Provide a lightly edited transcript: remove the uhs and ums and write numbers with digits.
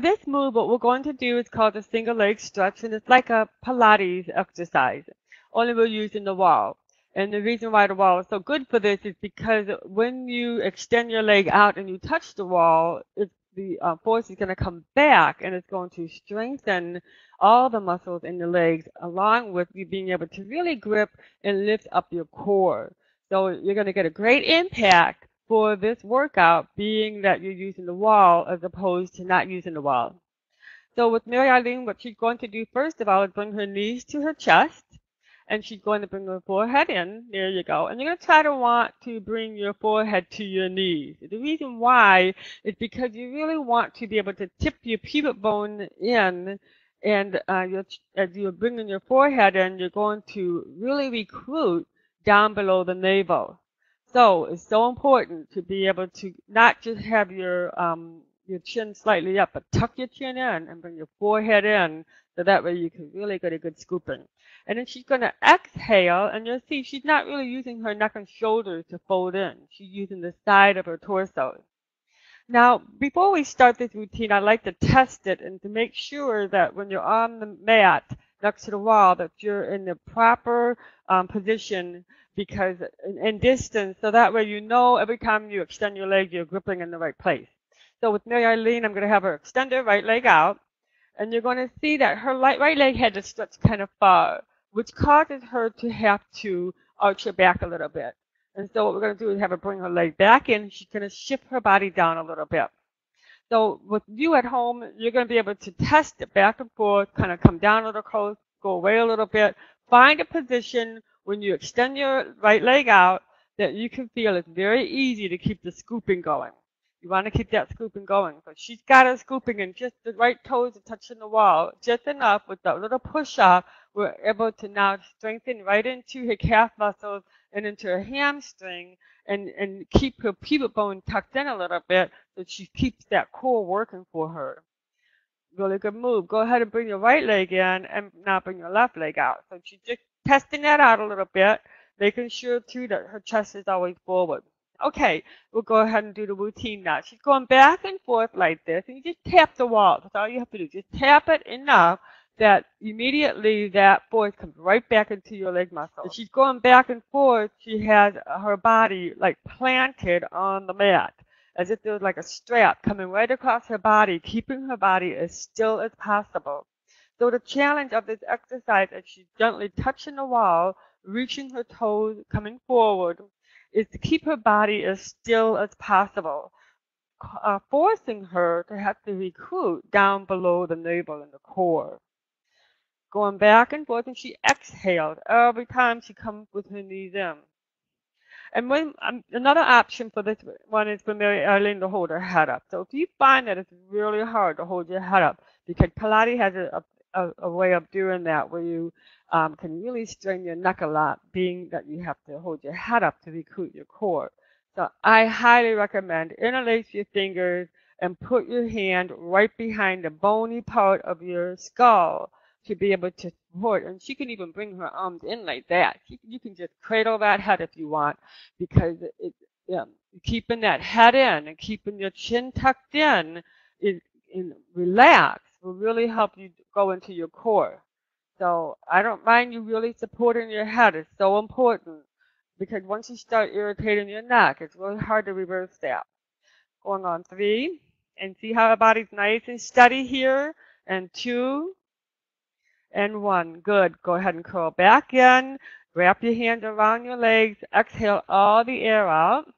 for this move, what we're going to do is called a single leg stretch, and it's like a Pilates exercise, only we're using the wall. And the reason why the wall is so good for this is because when you extend your leg out and you touch the wall, the force is going to come back, and it's going to strengthen all the muscles in the legs, along with you being able to really grip and lift up your core. So you're going to get a great impact for this workout, being that you're using the wall as opposed to not using the wall. So with Mary Eileen, what she's going to do first of all is bring her knees to her chest, and she's going to bring her forehead in. There you go. And you're going to try to want to bring your forehead to your knees. The reason why is because you really want to be able to tip your pubic bone in, and as you're bringing your forehead in, you're going to really recruit down below the navel. So it's so important to be able to not just have your chin slightly up, but tuck your chin in and bring your forehead in, so that way you can really get a good scooping. And then she's going to exhale, and you'll see she's not really using her neck and shoulders to fold in. She's using the side of her torso. Now, before we start this routine, I like to test it and to make sure that when you're on the mat next to the wall, that you're in the proper position because in distance, so that way you know every time you extend your leg, you're gripping in the right place. So with Mary Eileen, I'm going to have her extend her right leg out, and you're going to see that her right leg had to stretch kind of far, which causes her to have to arch her back a little bit. And so what we're going to do is have her bring her leg back in. She's going to shift her body down a little bit. So with you at home, you're going to be able to test it back and forth, kind of come down a little close, go away a little bit. Find a position when you extend your right leg out that you can feel it's very easy to keep the scooping going. You want to keep that scooping going. So she's got her scooping, and just the right toes are touching the wall, just enough with that little push off. We're able to now strengthen right into her calf muscles and into her hamstring, and keep her pubic bone tucked in a little bit so she keeps that core working for her. Really good move. Go ahead and bring your right leg in, and now bring your left leg out. So she's just testing that out a little bit, making sure too that her chest is always forward. Okay, we'll go ahead and do the routine now. She's going back and forth like this, and you just tap the wall. That's all you have to do. Just tap it enough that immediately that force comes right back into your leg muscle. As she's going back and forth, she has her body like planted on the mat, as if there was like a strap coming right across her body, keeping her body as still as possible. So the challenge of this exercise, as she's gently touching the wall, reaching her toes, coming forward, is to keep her body as still as possible, forcing her to have to recruit down below the navel and the core. Going back and forth, and she exhaled every time she comes with her knees in. And when another option for this one is for Mary Eileen to hold her head up. So if you find that it's really hard to hold your head up, because Pilates has a way of doing that where you can really strain your neck a lot, being that you have to hold your head up to recruit your core. So I highly recommend interlace your fingers and put your hand right behind the bony part of your skull to be able to support. And she can even bring her arms in like that. You can just cradle that head if you want, because keeping that head in and keeping your chin tucked in and relax will really help you go into your core. So I don't mind you really supporting your head. It's so important, because once you start irritating your neck, it's really hard to reverse that. Going on 3, and see how our body's nice and steady here, and 2, and 1. Good. Go ahead and curl back in. Wrap your hands around your legs. Exhale all the air out.